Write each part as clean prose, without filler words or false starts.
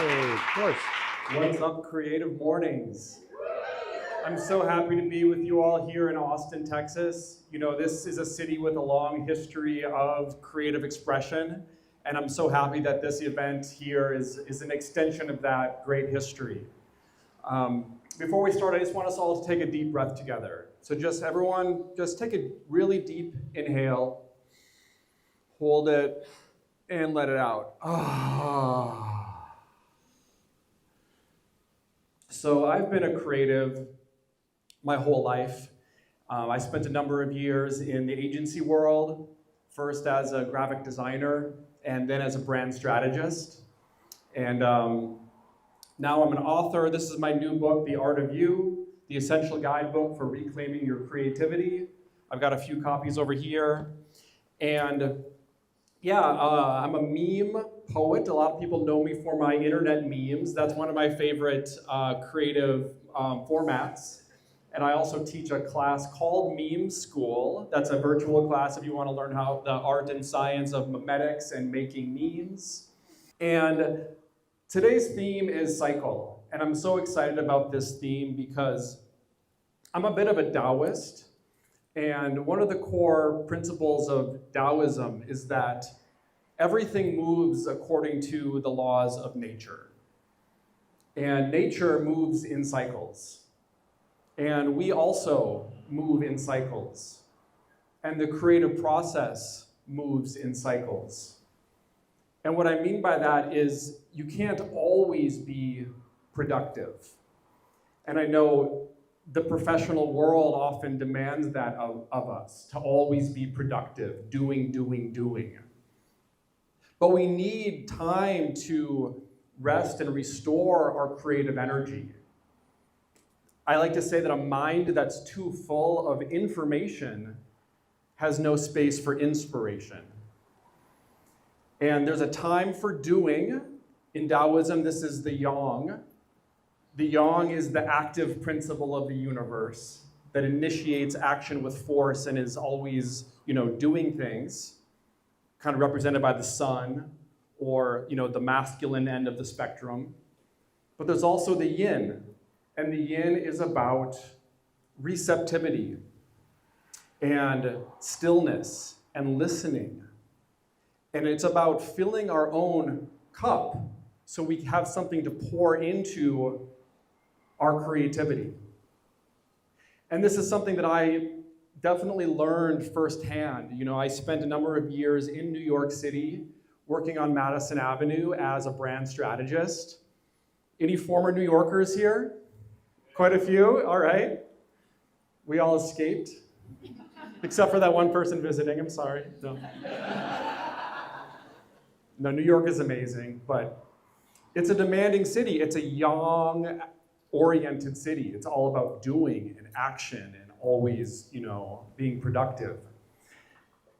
Yay, of course. What's up, Creative Mornings? I'm so happy to be with you all here in Austin, Texas. You know, this is a city with a long history of creative expression, and I'm so happy that this event here is an extension of that great history. Before we start, I just want us all to take a deep breath together. So everyone, take a really deep inhale, hold it, and let it out. So I've been a creative my whole life. I spent a number of years in the agency world, first as a graphic designer, and then as a brand strategist. And now I'm an author. This is my new book, The Art of You, the essential guidebook for reclaiming your creativity. I've got a few copies over here. And yeah, I'm a meme poet. A lot of people know me for my internet memes. That's one of my favorite creative formats. And I also teach a class called Meme School. That's a virtual class if you want to learn how the art and science of memetics and making memes. And today's theme is cycle. And I'm so excited about this theme because I'm a bit of a Taoist. And one of the core principles of Taoism is that everything moves according to the laws of nature. And nature moves in cycles. And we also move in cycles. And the creative process moves in cycles. And what I mean by that is you can't always be productive. And I know the professional world often demands that of us, to always be productive, doing. But we need time to rest and restore our creative energy. I like to say that a mind that's too full of information has no space for inspiration. And there's a time for doing. In Taoism, this is the yang. The yang is the active principle of the universe that initiates action with force and is always, doing things, kind of represented by the sun or, the masculine end of the spectrum. But there's also the yin. And the yin is about receptivity and stillness and listening. And it's about filling our own cup so we have something to pour into our creativity. And this is something that I definitely learned firsthand. I spent a number of years in New York City working on Madison Avenue as a brand strategist. Any former New Yorkers here? Quite a few, all right. We all escaped, except for that one person visiting, I'm sorry. No, New York is amazing, but it's a demanding city. It's a yang-oriented city. It's all about doing and action and always, being productive.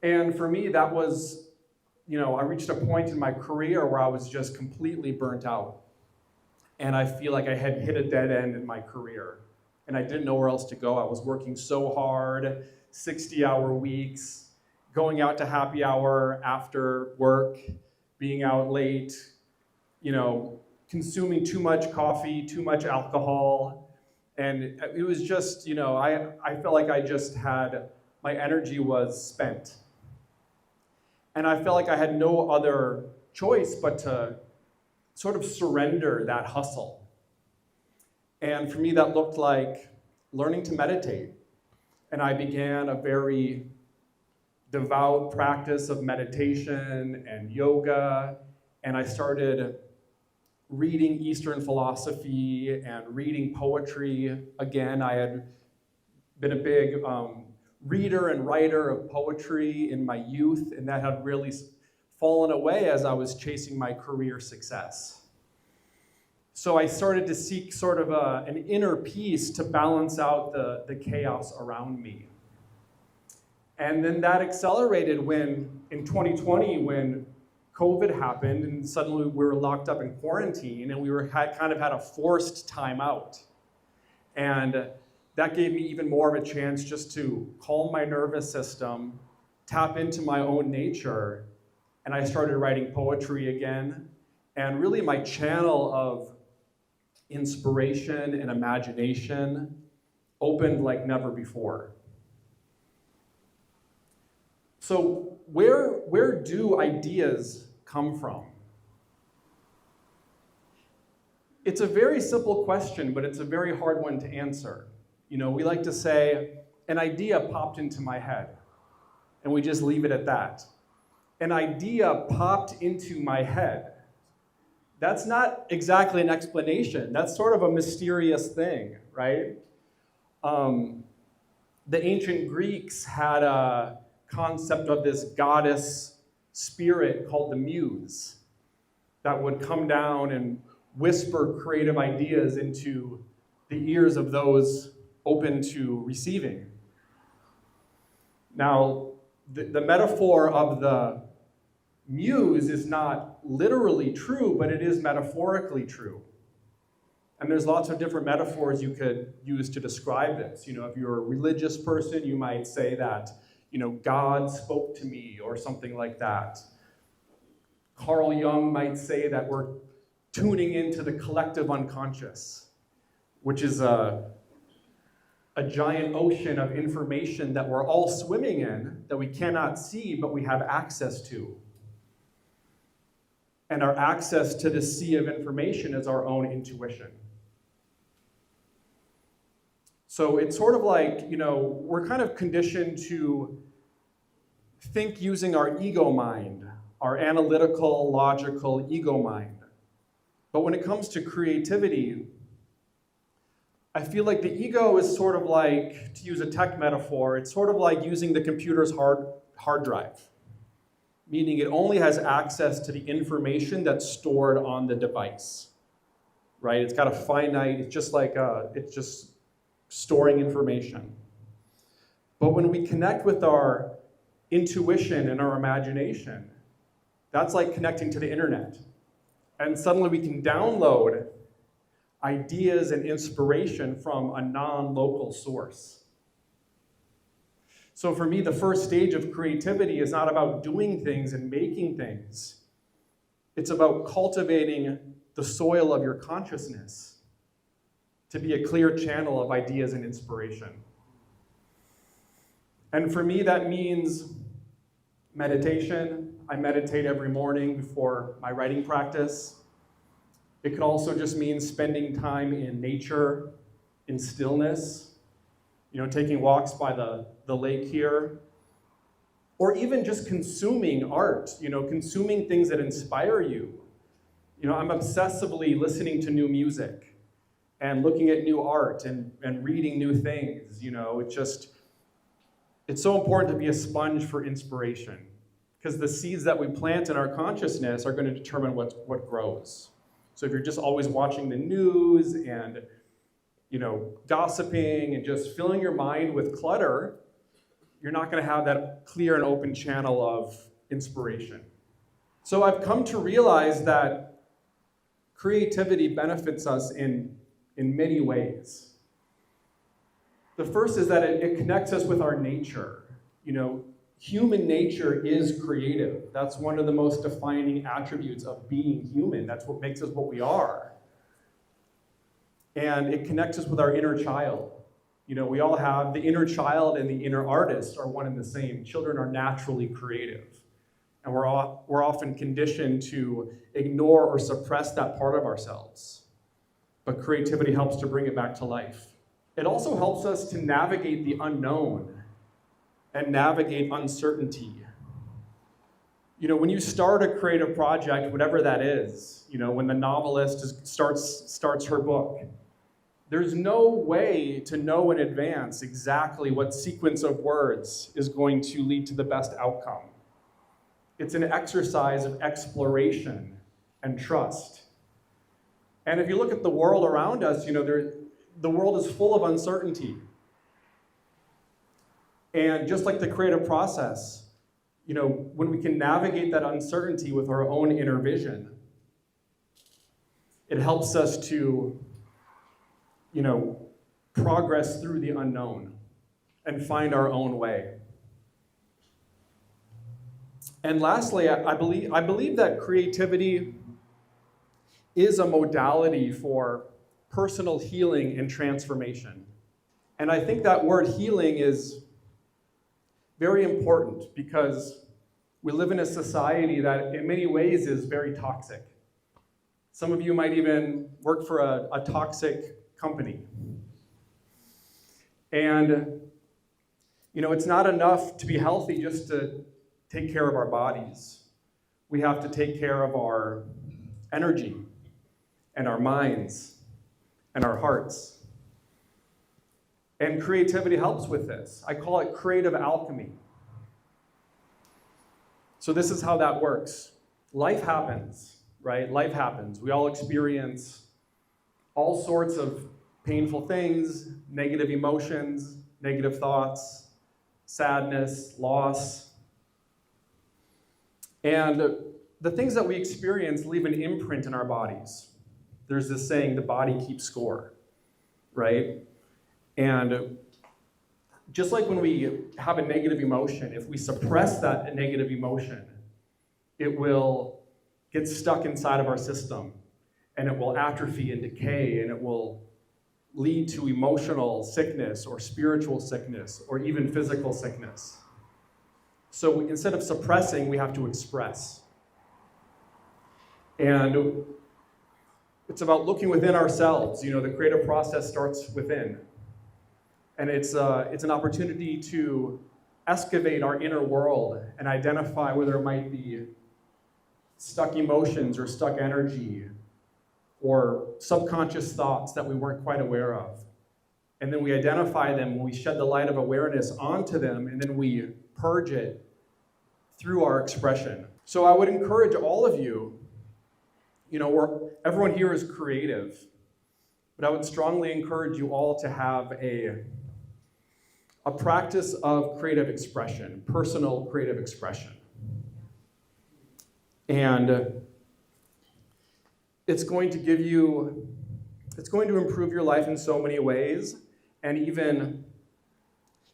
And for me, that was, I reached a point in my career where I was just completely burnt out. And I feel like I had hit a dead end in my career. And I didn't know where else to go. I was working so hard, 60-hour weeks, going out to happy hour after work, being out late, consuming too much coffee, too much alcohol. And it was just, I felt like my energy was spent. And I felt like I had no other choice but to sort of surrender that hustle. And for me, that looked like learning to meditate. And I began a very devout practice of meditation and yoga. And I started reading Eastern philosophy and reading poetry. Again, I had been a big reader and writer of poetry in my youth, and that had really fallen away as I was chasing my career success. So I started to seek sort of an inner peace to balance out the chaos around me. And then that accelerated in 2020, when COVID happened and suddenly we were locked up in quarantine and we had a forced time out. And that gave me even more of a chance just to calm my nervous system, tap into my own nature, and I started writing poetry again and really my channel of inspiration and imagination opened like never before. So where do ideas come from? It's a very simple question, but it's a very hard one to answer. We like to say, an idea popped into my head, and we just leave it at that. An idea popped into my head. That's not exactly an explanation. That's sort of a mysterious thing, right? The ancient Greeks had a concept of this goddess spirit called the muse that would come down and whisper creative ideas into the ears of those open to receiving. Now, the metaphor of the muse is not literally true, but it is metaphorically true. And there's lots of different metaphors you could use to describe this. If you're a religious person, you might say that, God spoke to me, or something like that. Carl Jung might say that we're tuning into the collective unconscious, which is a giant ocean of information that we're all swimming in, that we cannot see, but we have access to. And our access to the sea of information is our own intuition. So it's sort of like, we're kind of conditioned to think using our ego mind, our analytical, logical ego mind. But when it comes to creativity, I feel like the ego is sort of like, to use a tech metaphor, it's sort of like using the computer's hard drive, meaning it only has access to the information that's stored on the device, right? It's got a finite, it's just storing information. But when we connect with our intuition and our imagination, that's like connecting to the internet. And suddenly we can download ideas and inspiration from a non-local source. So for me, the first stage of creativity is not about doing things and making things. It's about cultivating the soil of your consciousness to be a clear channel of ideas and inspiration. And for me, that means meditation. I meditate every morning before my writing practice. It could also just mean spending time in nature, in stillness, taking walks by the lake here, or even just consuming art, consuming things that inspire you. I'm obsessively listening to new music and looking at new art and reading new things. It's so important to be a sponge for inspiration, because the seeds that we plant in our consciousness are going to determine what grows. So if you're just always watching the news and, gossiping and just filling your mind with clutter, you're not going to have that clear and open channel of inspiration. So I've come to realize that creativity benefits us in many ways. The first is that it connects us with our nature. Human nature is creative. That's one of the most defining attributes of being human. That's what makes us what we are. And it connects us with our inner child. We all have the inner child and the inner artist are one and the same. Children are naturally creative. And we're often conditioned to ignore or suppress that part of ourselves. But creativity helps to bring it back to life. It also helps us to navigate the unknown and navigate uncertainty. When you start a creative project, whatever that is, when the novelist starts her book, there's no way to know in advance exactly what sequence of words is going to lead to the best outcome. It's an exercise of exploration and trust. And if you look at the world around us, the world is full of uncertainty. And just like the creative process, when we can navigate that uncertainty with our own inner vision, it helps us to, progress through the unknown and find our own way. And lastly, I believe that creativity is a modality for personal healing and transformation. And I think that word healing is very important because we live in a society that in many ways is very toxic. Some of you might even work for a toxic company. And it's not enough to be healthy just to take care of our bodies. We have to take care of our energy and our minds and our hearts. And creativity helps with this. I call it creative alchemy. So this is how that works. Life happens, right? Life happens. We all experience all sorts of painful things, negative emotions, negative thoughts, sadness, loss. And the things that we experience leave an imprint in our bodies. There's this saying, the body keeps score, right? And just like when we have a negative emotion, if we suppress that negative emotion, it will get stuck inside of our system, and it will atrophy and decay, and it will lead to emotional sickness or spiritual sickness or even physical sickness. So instead of suppressing, we have to express. And it's about looking within ourselves. The creative process starts within. And it's an opportunity to excavate our inner world and identify where there might be stuck emotions or stuck energy or subconscious thoughts that we weren't quite aware of. And then we identify them, we shed the light of awareness onto them, and then we purge it through our expression. So I would encourage all of you, everyone here is creative, but I would strongly encourage you all to have a practice of creative expression, personal creative expression. And it's going to improve your life in so many ways, and even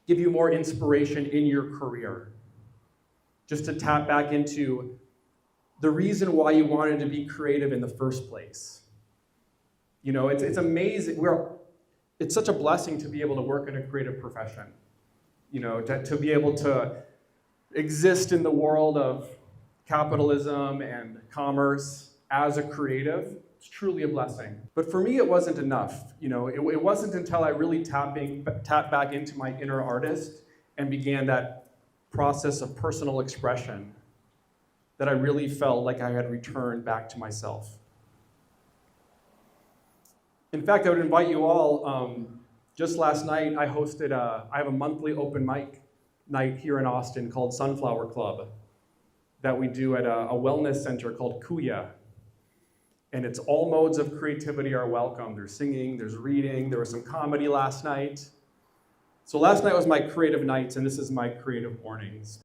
give you more inspiration in your career. Just to tap back into the reason why you wanted to be creative in the first place. It's amazing. It's such a blessing to be able to work in a creative profession. To be able to exist in the world of capitalism and commerce as a creative, it's truly a blessing. But for me, it wasn't enough. It wasn't until I really tapped back into my inner artist and began that process of personal expression that I really felt like I had returned back to myself. In fact, I would invite you all, just last night I have a monthly open mic night here in Austin called Sunflower Club that we do at a wellness center called Kuya. And it's all modes of creativity are welcome. There's singing, there's reading, there was some comedy last night. So last night was my creative nights, and this is my creative mornings.